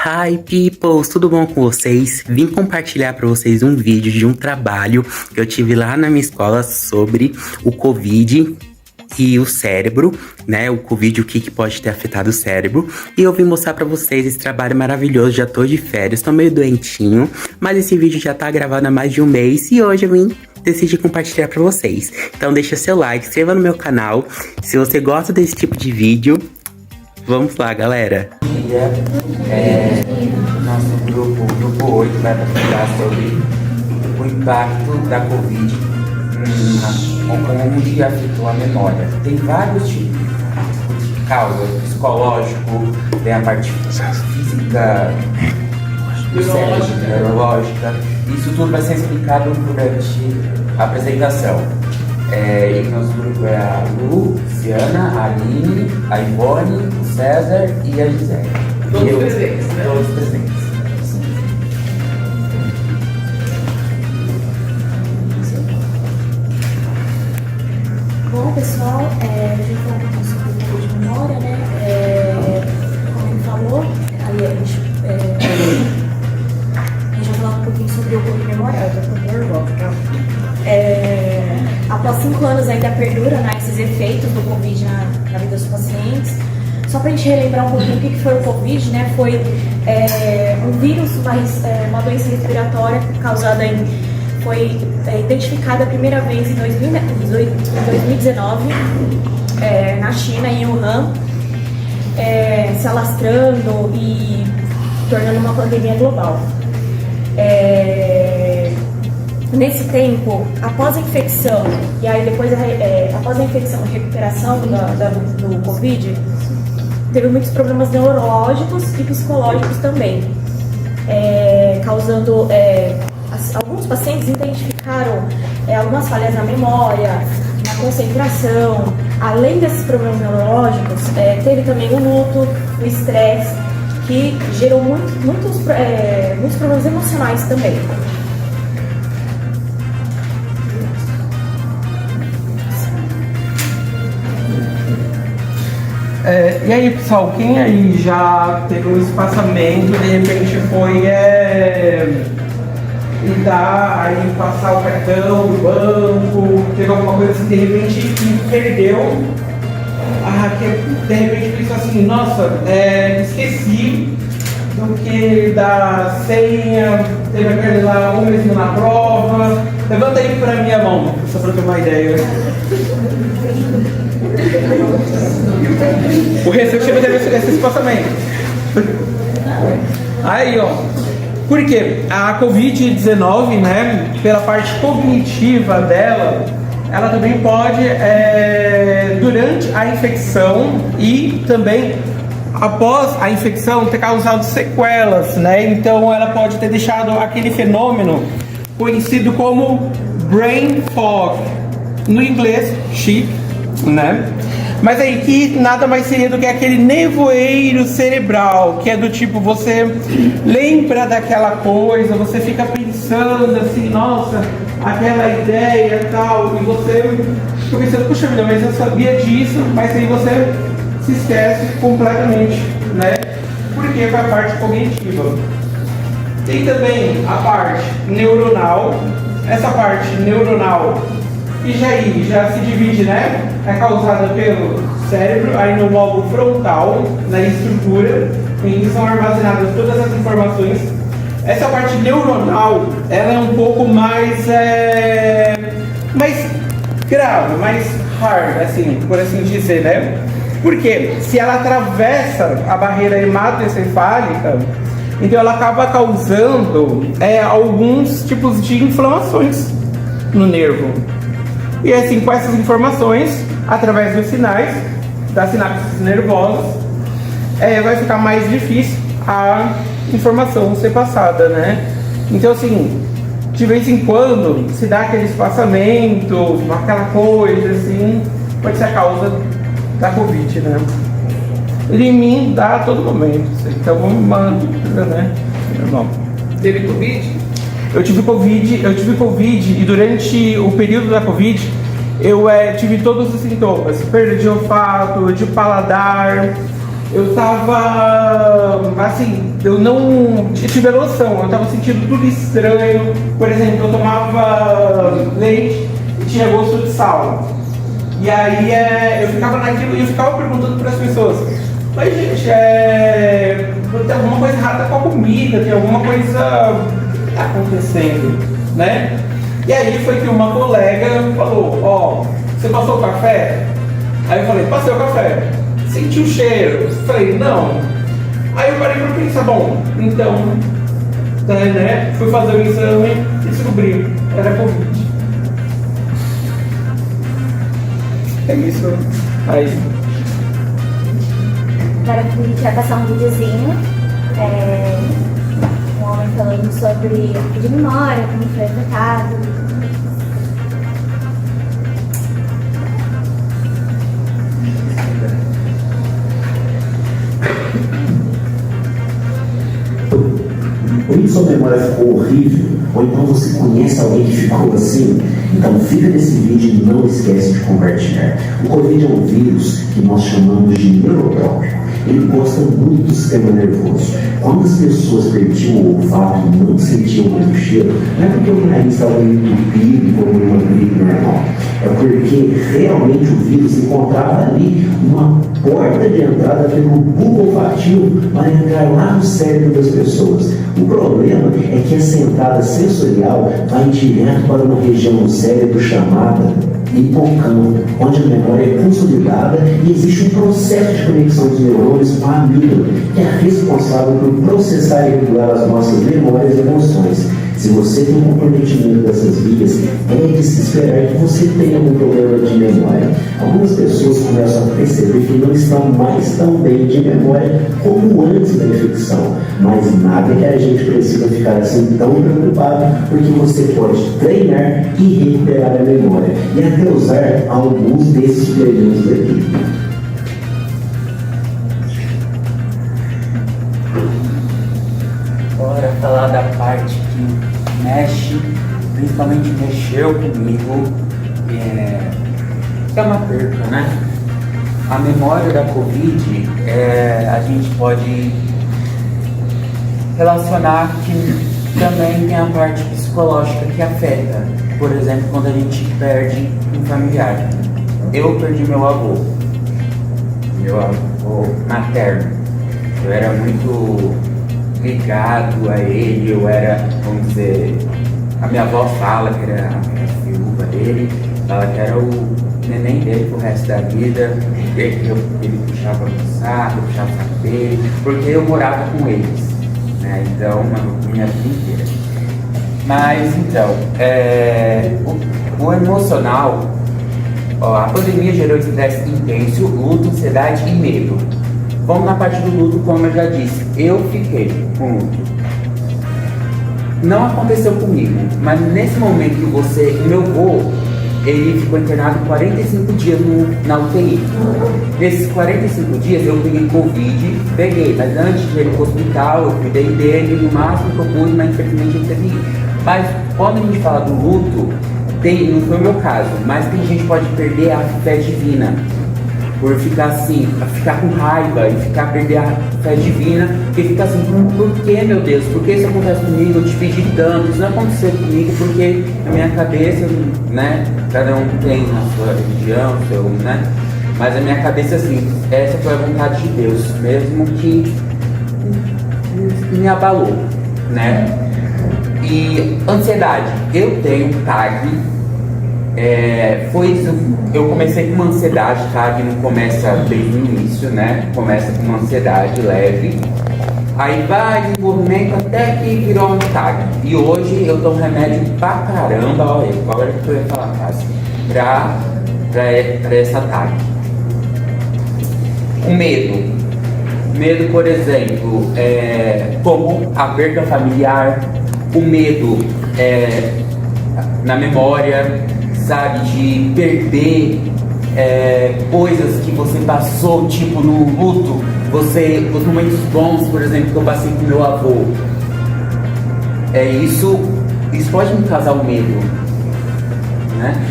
Hi peoples, tudo bom com vocês? Vim compartilhar para vocês um vídeo de um trabalho que eu tive lá na minha escola sobre o Covid e o cérebro, né? O Covid, o que pode ter afetado o cérebro. E eu vim mostrar pra vocês esse trabalho maravilhoso. Já tô de férias, tô meio doentinho, mas esse vídeo já tá gravado há mais de um mês e hoje eu vim decidir compartilhar pra vocês. Então deixa seu like, se inscreva no meu canal. Se você gosta desse tipo de vídeo, vamos lá, galera. Nosso grupo 8 vai falar sobre o impacto da Covid, onde afetou a memória. Tem vários tipos de causa, psicológico, tem a parte física, neurológica. Isso tudo vai ser explicado durante a apresentação. E nosso grupo é a Luciana, a Aline, a Ivone, o César e a Gisele. Todos presentes, né? Todos presentes. Bom, pessoal, a gente vai falar um pouquinho sobre o pouco de memória, né? Como ele falou, aí a gente vai falar um pouquinho sobre o pouco de memória. Eu tô com nervosa, tá? Após 5 anos ainda perdura, né, esses efeitos do Covid na vida dos pacientes. Só para a gente relembrar um pouquinho o que foi o Covid, né? Foi um vírus, uma doença respiratória causada foi identificada a primeira vez em 2019 na China, em Wuhan, se alastrando e tornando uma pandemia global. Nesse tempo, após a infecção e aí depois após a infecção e recuperação do Covid, teve muitos problemas neurológicos e psicológicos também, causando alguns pacientes identificaram algumas falhas na memória, na concentração. Além desses problemas neurológicos, teve também o luto, o estresse, que gerou muitos problemas emocionais também. E aí, pessoal, quem aí já teve um espaçamento, de repente foi aí passar o cartão do banco, teve alguma coisa assim, de repente que perdeu, que de repente pensou assim, nossa, esqueci do que da senha, teve aquele lá, um mesmo na prova. Levanta aí pra minha mão, só pra ter uma ideia. O receptivo teve esse espaçamento. Aí, ó. Por quê? A Covid-19, né, pela parte cognitiva dela, ela também pode, durante a infecção e também após a infecção, ter causado sequelas, né? Então, ela pode ter deixado aquele fenômeno conhecido como brain fog, no inglês, chip, né? Mas aí que nada mais seria do que aquele nevoeiro cerebral, que é do tipo, você lembra daquela coisa, você fica pensando assim, nossa, aquela ideia e tal, e você fica pensando, puxa vida, mas eu sabia disso, mas aí você se esquece completamente, né? Porque é a parte cognitiva. Tem também a parte neuronal. Essa parte neuronal que já se divide, né? É causada pelo cérebro, aí no lobo frontal, na estrutura, em que são armazenadas todas as informações. Essa parte neuronal, ela é um pouco mais grave, mais hard, assim, por assim dizer, né? Porque se ela atravessa a barreira hematoencefálica, então ela acaba causando alguns tipos de inflamações no nervo. E assim, com essas informações, através dos sinais, das sinapses nervosas, vai ficar mais difícil a informação ser passada, né? Então assim, de vez em quando, se dá aquele espaçamento, aquela coisa assim, pode ser a causa da Covid, né? Ele em mim dá a todo momento, então vamos manter, né? Normal. Teve Covid? Eu tive Covid e durante o período da Covid eu tive todos os sintomas, perda de olfato, de paladar, eu tava, assim, eu não tive a noção, eu tava sentindo tudo estranho. Por exemplo, eu tomava leite e tinha gosto de sal. E aí eu ficava naquilo e eu ficava perguntando para as pessoas, mas gente, tem alguma coisa errada com a comida, tem alguma coisa que tá acontecendo, né? E aí foi que uma colega falou, ó, você passou o café? Aí eu falei, passei o café. Senti o cheiro? Falei, não. Aí eu parei pra pensar, bom, então, né, fui fazer o exame e descobri, era Covid. É isso. Aí. Agora a gente vai passar um videozinho. Um homem falando sobre de memória, como foi afetado. Ou sua memória ficou horrível, ou então você conhece alguém que ficou assim, então fica nesse vídeo e não esquece de compartilhar. O Covid é um vírus que nós chamamos de neurotrópico. Ele gosta muito do sistema nervoso. Quando as pessoas perdiam o olfato e não sentiam mais o cheiro, não é porque o nariz estava entupido como uma gripe normal. É porque realmente o vírus encontrava ali uma porta de entrada pelo bulbo olfativo para entrar lá no cérebro das pessoas. O problema é que essa entrada sensorial vai direto para uma região do cérebro chamada hipocampo, onde a memória é consolidada e existe um processo de conexão dos neurônios com a amígdala, que é responsável por processar e regular as nossas memórias e emoções. Se você tem um comprometimento dessas vias, é de se esperar que você tenha algum problema de memória. Algumas pessoas começam a perceber que não estão mais tão bem de memória como antes da infecção, mas nada que a gente precisa ficar assim tão preocupado, porque você pode treinar e recuperar a memória, e até usar alguns desses suplementos aqui. Bora falar da parte que mexe, principalmente mexeu comigo, é uma perca, né? A memória da Covid, a gente pode relacionar que também tem a parte psicológica que afeta. Por exemplo, quando a gente perde um familiar. Eu perdi meu avô materno. Eu era muito ligado a ele, eu era, vamos dizer, a minha avó fala que era a viúva dele, fala que era o neném dele pro resto da vida, ele puxava o saco, eu puxava o saco dele, porque eu morava com eles, né? Então, a minha vida inteira. Mas, então, o emocional, a pandemia gerou estresse intenso, luto, ansiedade e medo. Vamos na parte do luto, como eu já disse, eu fiquei com luto. Não aconteceu comigo, mas nesse momento que o meu avô, ele ficou internado 45 dias na UTI. Nesses 45 dias eu peguei Covid, mas antes de ir pro hospital, eu cuidei dele, no máximo que eu pude, mas infelizmente eu teve. Mas quando a gente fala do luto, não foi o meu caso, mas tem gente que pode perder a fé divina. Por ficar assim, ficar com raiva e perder a fé divina, e ficar assim, por que, meu Deus? Por que isso acontece comigo? Eu te pedi tanto, isso não aconteceu comigo, porque na minha cabeça, né, cada um tem a sua religião, seu, né, mas na minha cabeça assim, essa foi a vontade de Deus, mesmo que me abalou, né? E ansiedade, eu tenho TAG. Eu comecei com uma ansiedade, TAG não começa desde o início, né? Começa com uma ansiedade leve, aí vai desenvolvimento até que virou um TAG. E hoje eu tomo remédio pra caramba, olha, agora que eu ia falar, Cássio, pra essa TAG. O medo, por exemplo, como a perda familiar, o medo na memória, sabe, de perder coisas que você passou, tipo no luto, os momentos bons, por exemplo, que eu passei com meu avô. Isso pode me causar um medo, né?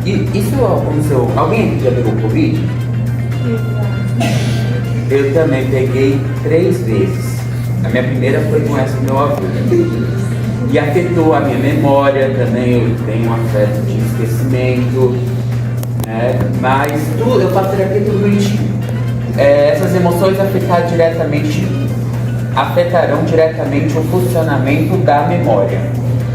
E isso aconteceu. Alguém aqui já pegou Covid? Eu também peguei 3 vezes. A minha primeira foi com essa do meu avô. E afetou a minha memória também, eu tenho um afeto de esquecimento, né? Mas eu faço terapia tudo bonitinho. Essas emoções afetarão diretamente o funcionamento da memória.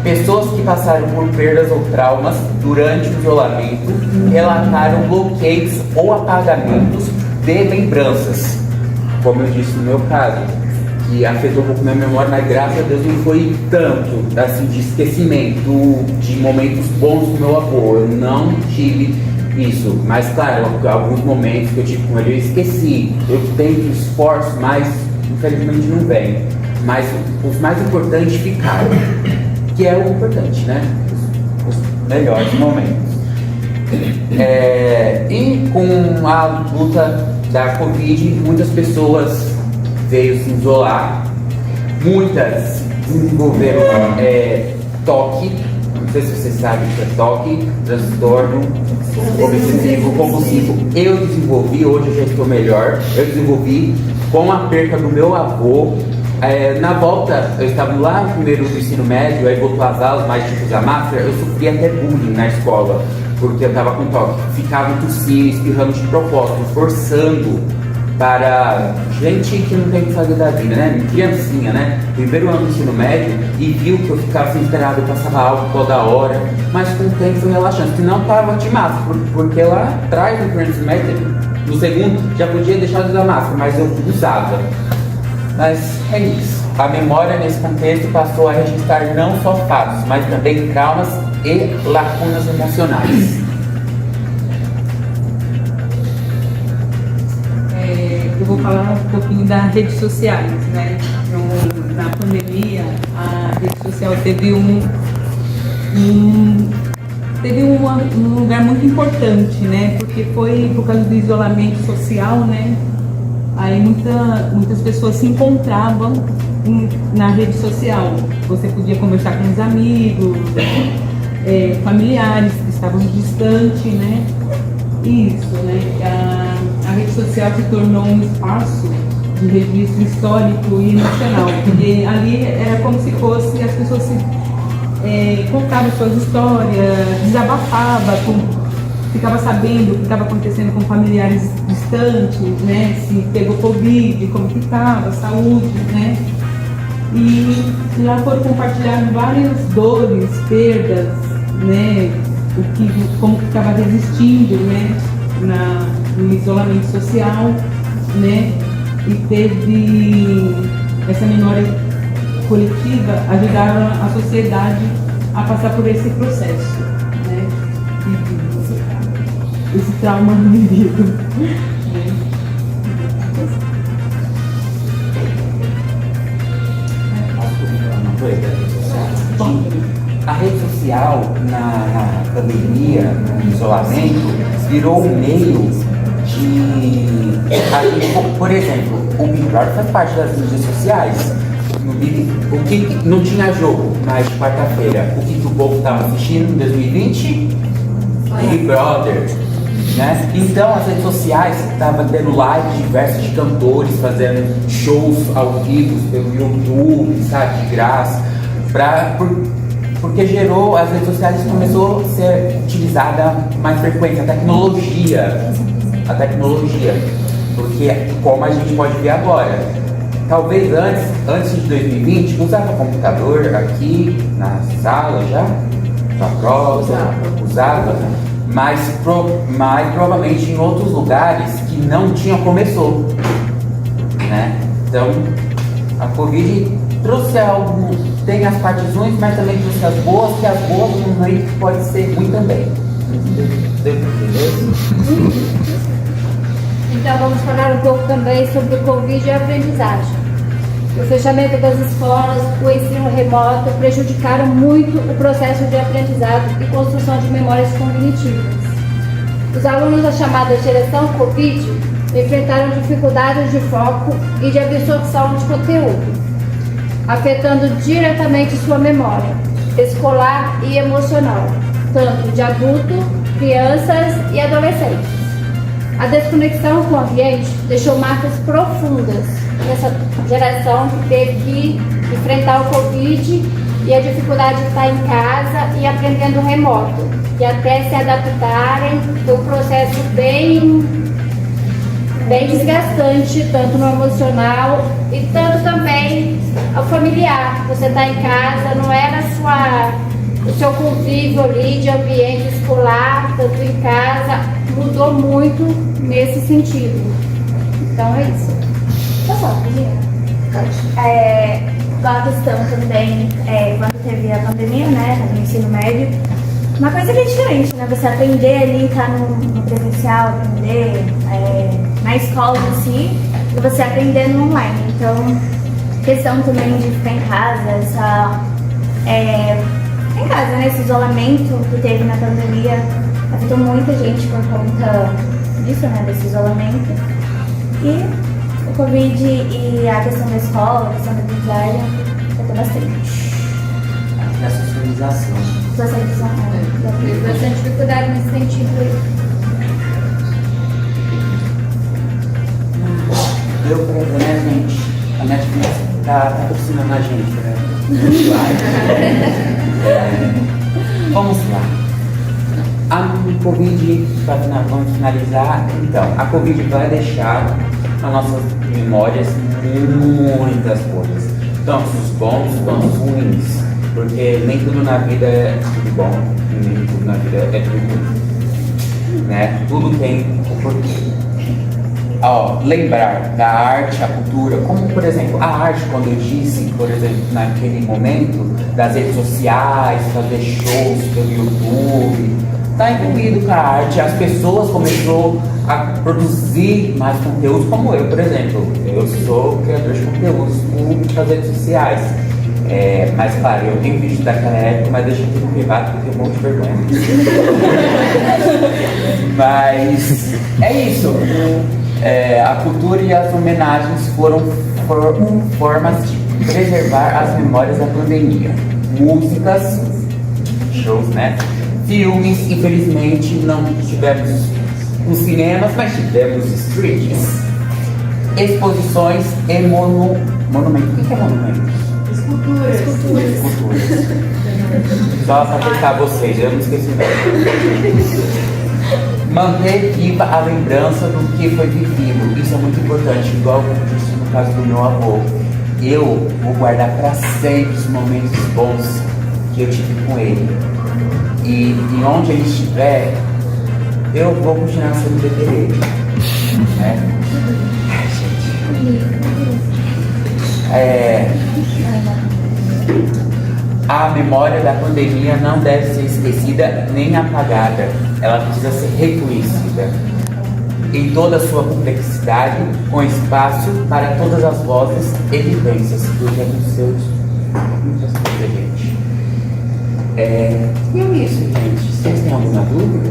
Pessoas que passaram por perdas ou traumas durante o isolamento relataram bloqueios ou apagamentos de lembranças, como eu disse no meu caso, que afetou um pouco minha memória, mas graças a Deus não foi tanto assim, de esquecimento de momentos bons do meu avô. Eu não tive isso, mas claro, alguns momentos que eu tive com ele eu esqueci. Eu tento esforço, mas infelizmente não vem. Mas os mais importantes ficaram, que é o importante, né? Os melhores momentos. E com a luta da Covid, muitas pessoas veio se isolar, muitas desenvolveram TOC, não sei se você sabe o que é TOC, transtorno obsessivo compulsivo. Eu desenvolvi, hoje eu já estou melhor, eu desenvolvi com a perca do meu avô. Na volta, eu estava lá no primeiro do ensino médio, aí voltou às aulas, mais tipo da máscara, eu sofri até bullying na escola, porque eu estava com TOC, ficava tossindo, espirrando de propósito, forçando para gente que não tem o que fazer da vida, né? Criancinha, né? Primeiro ano do ensino médio e viu que eu ficava sem esperado, eu passava álcool toda hora, mas com o tempo foi relaxante, que não estava de máscara, porque lá atrás no primeiro ensino médio, no segundo, já podia deixar de usar máscara, mas eu usava. Mas é isso. A memória nesse contexto passou a registrar não só fatos, mas também traumas e lacunas emocionais. Eu vou falar um pouquinho das redes sociais, né? Na pandemia, a rede social teve um lugar muito importante, né? Porque foi por causa do isolamento social, né? Aí muitas pessoas se encontravam na rede social. Você podia conversar com os amigos, familiares que estavam distantes, né? Isso, né? A rede social se tornou um espaço de registro histórico e emocional, porque ali era como se fosse as pessoas contavam suas histórias, desabafavam, ficava sabendo o que estava acontecendo com familiares distantes, né? Se pegou Covid, como que estava, saúde, né? E lá foram compartilhar várias dores, perdas, né? Como que estava resistindo, né? No isolamento social, né? E teve essa memória coletiva, ajudaram a sociedade a passar por esse processo, né? Esse trauma vivido. A rede social, na pandemia, no isolamento, virou um meio de... Por exemplo, o Big Brother faz parte das mídias sociais. O que não tinha jogo mais de quarta-feira, o que o povo estava assistindo em 2020? Big Brother, né? Então as redes sociais estavam tendo lives diversos de cantores fazendo shows ao vivo pelo YouTube, sabe, de graça, porque gerou, as redes sociais começou a ser utilizada mais frequente, a tecnologia, porque como a gente pode ver agora, talvez antes de 2020, usava computador aqui na sala já, na prova, usava, mas provavelmente em outros lugares que não tinham começou, né? Então, a Covid trouxe tem as partes ruins, mas também trouxe as boas, que as boas no momento pode ser ruim também. Deu pra entender? Então vamos falar um pouco também sobre o Covid e a aprendizagem. O fechamento das escolas, o ensino remoto prejudicaram muito o processo de aprendizado e construção de memórias cognitivas. Os alunos da chamada geração Covid enfrentaram dificuldades de foco e de absorção de conteúdo, afetando diretamente sua memória escolar e emocional, tanto de adulto, crianças e adolescentes. A desconexão com o ambiente deixou marcas profundas nessa geração que teve que enfrentar o Covid e a dificuldade de estar em casa e aprendendo remoto. E até se adaptarem, foi um processo bem desgastante, tanto no emocional e tanto também ao familiar. Você está em casa, não era o seu convívio ali de ambiente escolar, tanto em casa, mudou muito nesse sentido. Então é isso. Pessoal, a questão também, quando teve a pandemia, né, no ensino médio, uma coisa que é diferente, né, você aprender ali, estar no presencial, aprender na escola em si, e você aprender no online. Então, questão também de ficar em casa, em casa, né, esse isolamento que teve na pandemia, afetou muita gente por conta disso, né, desse isolamento. E o Covid e a questão da escola, a questão da aprendizagem, afetou bastante. A socialização. Socialização, Tive bastante dificuldade nesse sentido. Deu pra ver, né, gente? A Netflix tá patrocinando a gente, né? Vamos lá. A Covid, vamos finalizar. Então, a Covid vai deixar nas nossas memórias muitas coisas. Tanto os bons quanto os ruins. Porque nem tudo na vida é tudo bom, e nem tudo na vida é tudo ruim. Né? Tudo tem o porquê. Lembrar da arte, a cultura, como por exemplo, a arte, quando eu disse, por exemplo, naquele momento das redes sociais, fazer shows pelo YouTube, está incluído com a arte, as pessoas começaram a produzir mais conteúdo, como eu, por exemplo, eu sou criador de conteúdos para as redes sociais. Mas claro, eu tenho vídeo daquela época, mas deixa tudo privado porque eu morro de vergonha. Mas é isso. A cultura e as homenagens foram formas de preservar as memórias da pandemia. Músicas, shows, né? Filmes, infelizmente não tivemos os cinemas, mas tivemos streets. Exposições e monumentos. O que é monumento? Esculturas. Só para testar vocês, eu não esqueci nada. Manter viva a lembrança do que foi vivido. Isso é muito importante, igual eu disse no caso do meu avô. Eu vou guardar para sempre os momentos bons que eu tive com ele. E onde ele estiver, eu vou continuar sendo bebê dele. Né? A memória da pandemia não deve ser esquecida nem apagada. Ela precisa ser reconhecida em toda a sua complexidade, com espaço para todas as vozes e vivências do que aconteceu muitas coisas, gente. E é isso, gente. Vocês têm alguma dúvida?